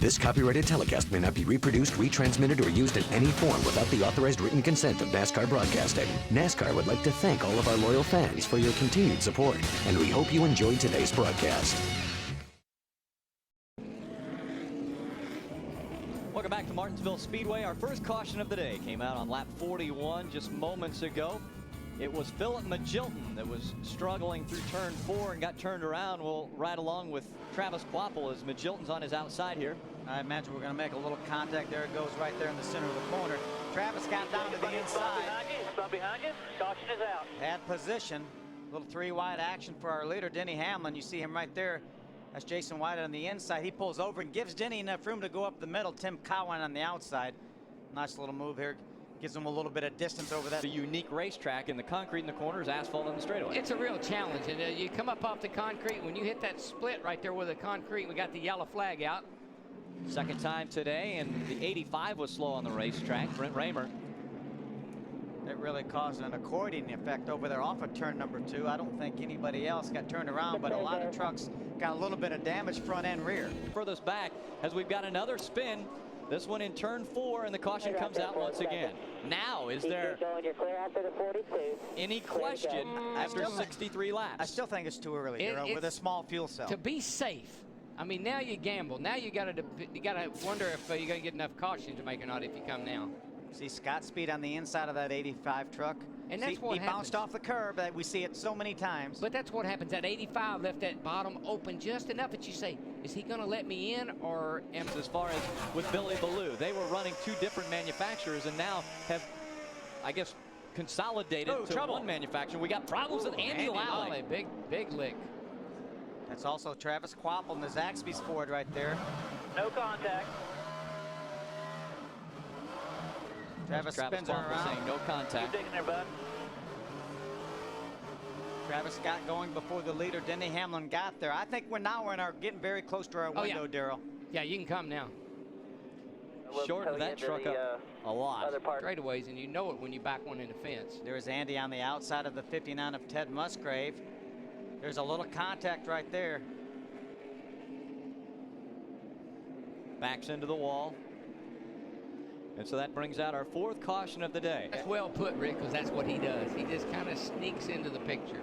This copyrighted telecast may not be reproduced, retransmitted, or used in any form without the authorized written consent of NASCAR Broadcasting. NASCAR would like to thank all of our loyal fans for your continued support, and we hope you enjoyed today's broadcast. Welcome back to Martinsville Speedway. Our first caution of the day came out on lap 41 just moments ago. It was Philip Magilton that was struggling through turn 4 and got turned around. We'll ride along with Travis Quapple as Magilton's on his outside here. I imagine we're going to make a little contact. There it goes right there in the center of the corner. Travis got down to the inside. Stop behind you. Caution is out. Had position. Little 3-wide action for our leader, Denny Hamlin. You see him right there. That's Jason White on the inside. He pulls over and gives Denny enough room to go up the middle. Tim Cowan on the outside. Nice little move here. Gives him a little bit of distance over that. It's a unique racetrack, and the concrete in the corners, asphalt on the straightaway. It's a real challenge, and you come up off the concrete. When you hit that split right there with the concrete, we got the yellow flag out. Second time today, and the 85 was slow on the racetrack. Brent Raymer. It really caused an accordion effect over there off of turn number 2. I don't think anybody else got turned around, but a lot of trucks got a little bit of damage front and rear. Furthest back as we've got another spin. This one in turn 4, and the caution comes out once again. Now, is there any question after 63 laps? I still think it's too early with a small fuel cell. To be safe. I mean, now you gamble. Now you got to wonder if you're going to get enough caution to make or not if you come now. See Scott Speed on the inside of that 85 truck. And that's what he bounced off the curb. That we see it so many times. But that's what happens. That 85 left that bottom open just enough that you say, is he going to let me in or am as far as with Billy Ballou, they were running 2 different manufacturers and now have, I guess, consolidated to one manufacturer. We got problems with Andy Lally. Big lick. That's also Travis Quapple and the Zaxby's Ford right there. No contact. Travis spins her around. Saying no contact. Keep digging there, bud. Travis got going before the leader, Denny Hamlin, got there. I think we're getting very close to our window, Darrell. Yeah, you can come now. Shorten that truck up a lot. Straightaways, and you know it when you back one in the fence. There's Andy on the outside of the 59 of Ted Musgrave. There's a little contact right there. Backs into the wall. And so that brings out our 4th caution of the day. That's well put, Rick, because that's what he does. He just kind of sneaks into the picture.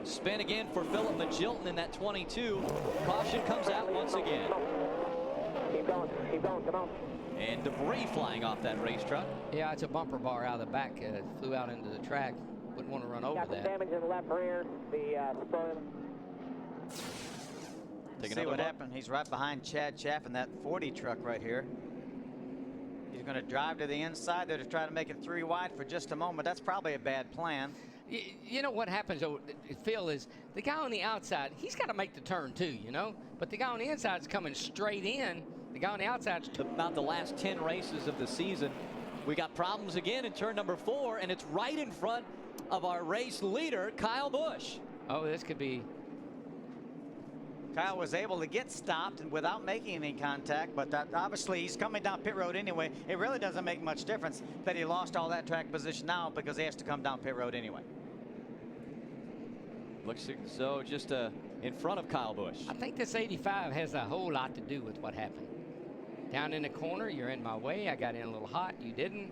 Spin again for Philip Magilton in that 22. Caution comes out once again. Keep going, come on. And debris flying off that race truck. Yeah, it's a bumper bar out of the back. Flew out into the track. Wouldn't want to run over that. Got some damage in the left rear. See what happened. He's right behind Chad Chaffin, that 40 truck right here. He's going to drive to the inside there to try to make it 3 wide for just a moment. That's probably a bad plan. You know what happens, Phil, is the guy on the outside, he's got to make the turn too, you know? But the guy on the inside is coming straight in. The guy on the outside. About the last 10 races of the season, we got problems again in turn number 4, and it's right in front of our race leader, Kyle Busch. Oh, this could be. Kyle was able to get stopped and without making any contact, but obviously he's coming down pit road anyway. It really doesn't make much difference that he lost all that track position now because he has to come down pit road anyway. Looks so just in front of Kyle Busch. I think this 85 has a whole lot to do with what happened. Down in the corner, you're in my way. I got in a little hot. You didn't.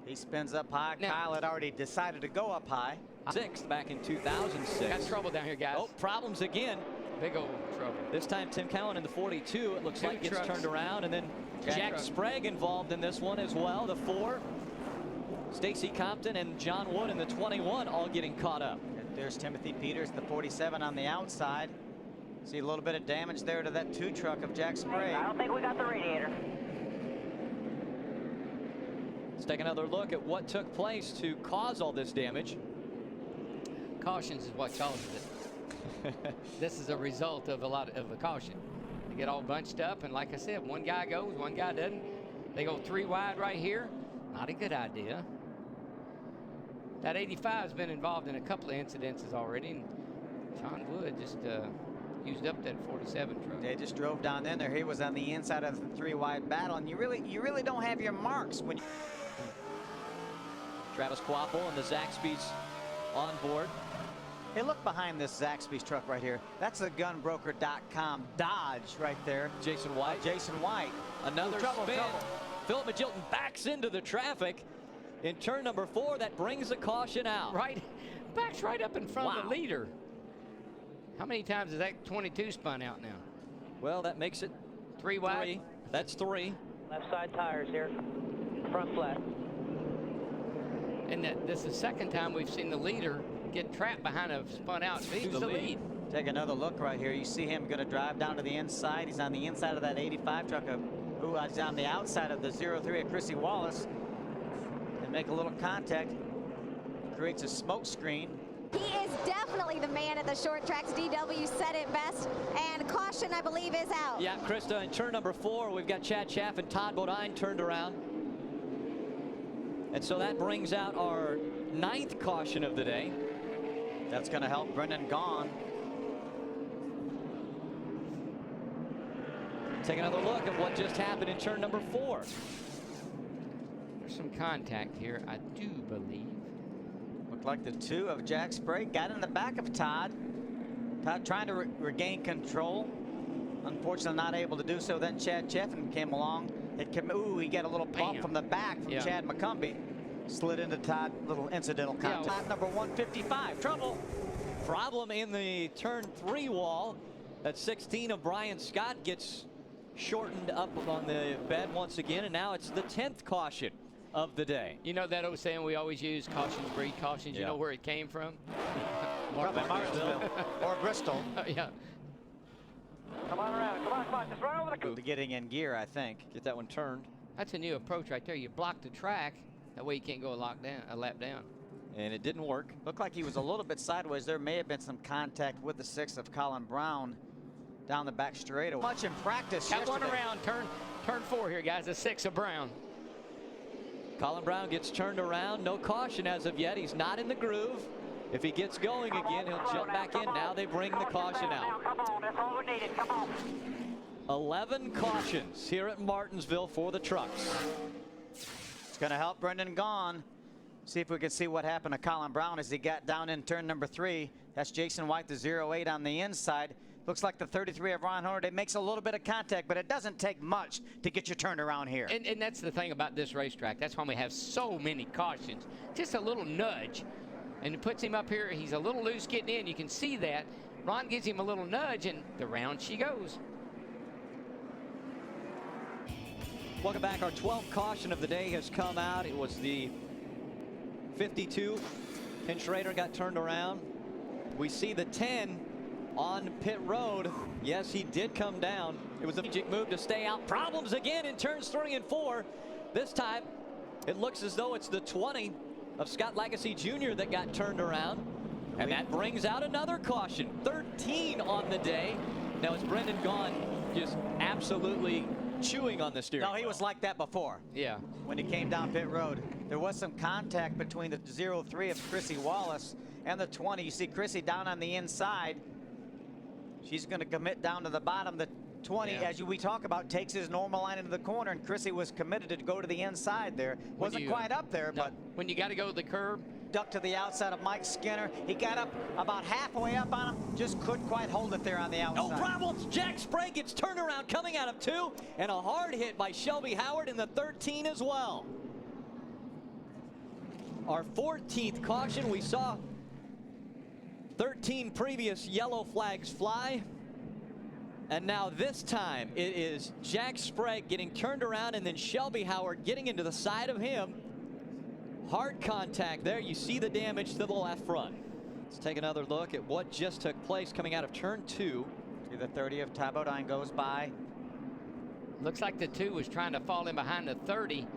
He spins up high. Now, Kyle had already decided to go up high. 6th back in 2006. Got trouble down here, guys. Oh, problems again. Big old trouble. This time Tim Cowan in the 42. It looks like gets turned around, and then Jack Sprague involved in this one as well. The 4. Stacy Compton and John Wood in the 21 all getting caught up. And there's Timothy Peters, the 47 on the outside. See a little bit of damage there to that 2 truck of Jack Sprague. I don't think we got the radiator. Let's take another look at what took place to cause all this damage. Cautions is what causes it. This is a result of a caution. They get all bunched up, and like I said, one guy goes, one guy doesn't. They go 3 wide right here. Not a good idea. That 85 has been involved in a couple of incidences already, and John Wood just used up that 47 truck. They just drove down in there. He was on the inside of the 3 wide battle, and you really don't have your marks when you. Travis Quapple and the Zaxby's on board. Hey, look behind this Zaxby's truck right here. That's a gunbroker.com Dodge right there. Jason White. Jason White. Another Trouble, spin. trouble. Philip Magilton backs into the traffic in turn number 4. That brings the caution out. Right, backs right up in front of Wow. the leader. How many times has that 22 spun out now? Well, that makes it 3 wide. 3. That's 3. Left side tires here. Front flat. And this is the second time we've seen the leader get trapped behind a spun out. Who's the lead? Take another look right here. You see him going to drive down to the inside. He's on the inside of that 85 truck. He's on the outside of the 03 of Chrissy Wallace. And make a little contact. Creates a smoke screen. He is definitely the man at the short tracks. DW said it best. And caution, I believe, is out. Yeah, Krista, in turn number 4, we've got Chad Schaff and Todd Bodine turned around. And so that brings out our 9th caution of the day. That's going to help Brendan Gaughan. Take another look at what just happened in turn number 4. There's some contact here, I do believe. Looked like the 2 of Jack Sprague got in the back of Todd. Todd trying to regain control. Unfortunately not able to do so. Then Chad Cheffin came along. He got a little bump Bam. from the back from Chad McCumbee. Slid into Todd, little incidental contact. well- Number 155, trouble. Problem in the turn 3 wall. That 16 of Brian Scott gets shortened up on the bed once again, and now it's the 10th caution of the day. You know that old saying we always use, cautions breed cautions. You Yeah. know where it came from? Probably Martinsville or Bristol. Yeah. Come on around. Come on. Just run over the... Getting in gear, I think. Get that one turned. That's a new approach right there. You block the track. That way you can't go a lap down. And it didn't work. Looked like he was a little bit sideways. There may have been some contact with the 6 of Colin Brown down the back straightaway. Much in practice Got one yesterday. around. Turn 4 here, guys. The 6 of Brown. Colin Brown gets turned around. No caution as of yet. He's not in the groove. If he gets going again, he'll jump back in. Now they bring the caution out. Come on. That's all we needed. Come on. 11 cautions here at Martinsville for the trucks. It's going to help Brendan Gaughan. See if we can see what happened to Colin Brown as he got down in turn number 3. That's Jason White, the 08 on the inside. Looks like the 33 of Ron Horner. It makes a little bit of contact, but it doesn't take much to get you turned around here. And that's the thing about this racetrack. That's why we have so many cautions. Just a little nudge. And it puts him up here. He's a little loose getting in. You can see that. Ron gives him a little nudge, and the round she goes. Welcome back. Our 12th caution of the day has come out. It was the 52. Ken Schrader got turned around. We see the 10 on pit road. Yes, he did come down. It was a strategic move to stay out. Problems again in turns 3 and 4. This time, it looks as though it's the 20 of Scott Lagasse Jr. that got turned around. And that brings out another caution. 13 on the day. Now, is Brendan Gaughan just absolutely chewing on the steering wheel? No, he was like that before. Yeah. When he came down pit road. There was some contact between the 03 of Chrissy Wallace and the 20. You see Chrissy down on the inside. She's going to commit down to the bottom. The 20, as we talk about, takes his normal line into the corner, and Chrissy was committed to go to the inside there. Wasn't quite up there, no, but when you got to go to the curb, ducked to the outside of Mike Skinner. He got up about halfway up on him, just couldn't quite hold it there on the outside. No problems. Jack Sprague gets turned around coming out of 2, and a hard hit by Shelby Howard in the 13 as well. Our 14th caution. We saw 13 previous yellow flags fly. And now this time it is Jack Sprague getting turned around, and then Shelby Howard getting into the side of him. Hard contact there. You see the damage to the left front. Let's take another look at what just took place coming out of turn 2. See the 30 of Ty Bodine goes by. looks like the 2 was trying to fall in behind the 30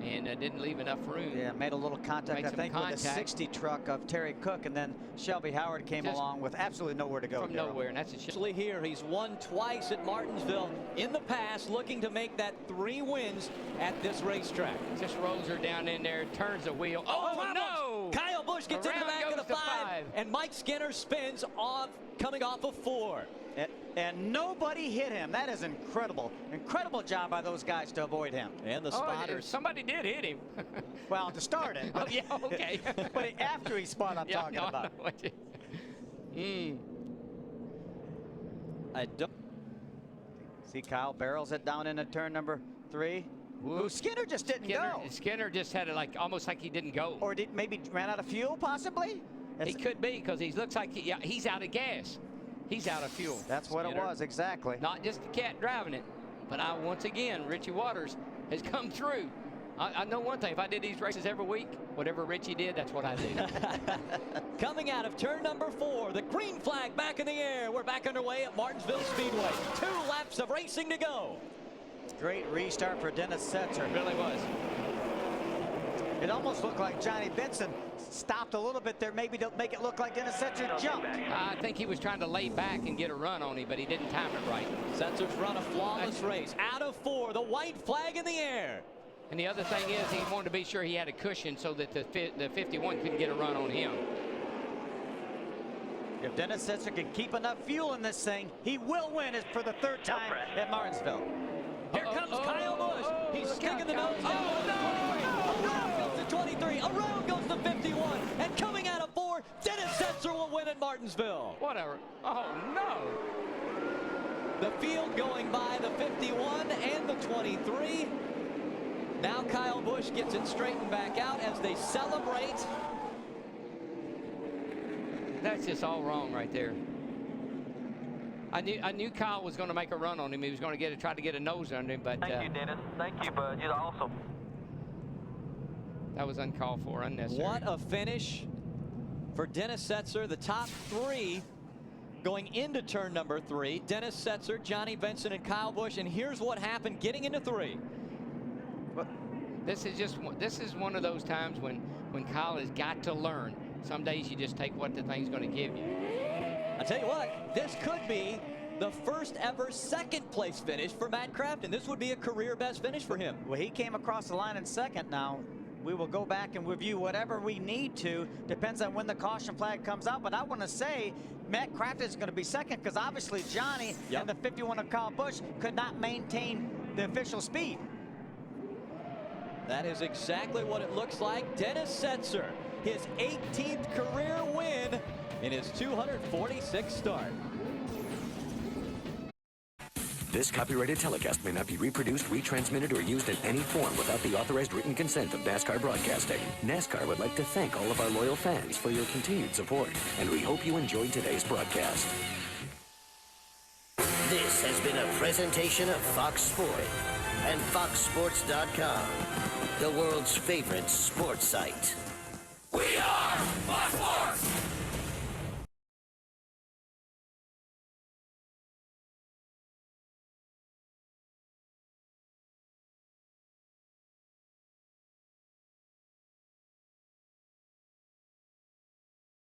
and didn't leave enough room. Yeah, made a little contact, I think, with the 60 truck of Terry Cook, and then Shelby Howard came along with absolutely nowhere to go. From nowhere, and that's a Actually here, he's won twice at Martinsville in the past, looking to make that 3 wins at this racetrack. Just rolls her down in there, turns the wheel. Oh, no! Kyle Busch gets in the back of the 5, and Mike Skinner spins off, coming off of 4. And nobody hit him. That is incredible. Incredible job by those guys to avoid him. And the spotters. Somebody did hit him. Well, to start it. Oh, yeah, okay. But after he spun, I'm talking about. I don't. See Kyle barrels it down into turn number 3. Ooh, Skinner just didn't go. Skinner just had it like almost like he didn't go. Or did maybe ran out of fuel, possibly? He could be, because he looks like he's out of gas. He's out of fuel. That's what it was, exactly. Not just the cat driving it, but once again, Richie Waters has come through. I know one thing, if I did these races every week, whatever Richie did, that's what I did. Coming out of turn number 4, the green flag back in the air. We're back underway at Martinsville Speedway. 2 laps of racing to go. Great restart for Dennis Setzer. It really was. It almost looked like Johnny Benson stopped a little bit there, maybe to make it look like Dennis Setzer jumped. I think he was trying to lay back and get a run on him, but he didn't time it right. Setzer's run a flawless race. Out of 4, the white flag in the air. And the other thing is, he wanted to be sure he had a cushion so that the 51 couldn't get a run on him. If Dennis Setzer can keep enough fuel in this thing, he will win it for the 3rd time at Martinsville. Here comes Kyle Busch. He's sticking the nose down. Around goes to 23. Around goes to 51. And coming out of 4, Dennis Setzer will win at Martinsville. Whatever. Oh, no. The field going by the 51 and the 23. Now Kyle Busch gets it straightened back out as they celebrate. That's just all wrong right there. I knew Kyle was going to make a run on him. He was going to try to get a nose under him, but Thank you, Dennis. Thank you, bud. You're awesome. That was uncalled for, unnecessary. What a finish for Dennis Setzer. The top 3 going into turn number 3. Dennis Setzer, Johnny Benson, and Kyle Busch. And here's what happened getting into 3. This is one of those times when Kyle has got to learn. Some days you just take what the thing's going to give you. I tell you what, this could be the first ever 2nd place finish for Matt Crafton. This would be a career best finish for him. Well, he came across the line in 2nd. Now we will go back and review whatever we need to. Depends on when the caution flag comes out. But I want to say Matt Crafton is going to be 2nd, because obviously Johnny and the 51 of Kyle Busch could not maintain the official speed. That is exactly what it looks like. Dennis Setzer, his 18th career win in his 246th start. This copyrighted telecast may not be reproduced, retransmitted, or used in any form without the authorized written consent of NASCAR Broadcasting. NASCAR would like to thank all of our loyal fans for your continued support, and we hope you enjoyed today's broadcast. This has been a presentation of Fox Sport and FoxSports.com, the world's favorite sports site. We are Fox Sports!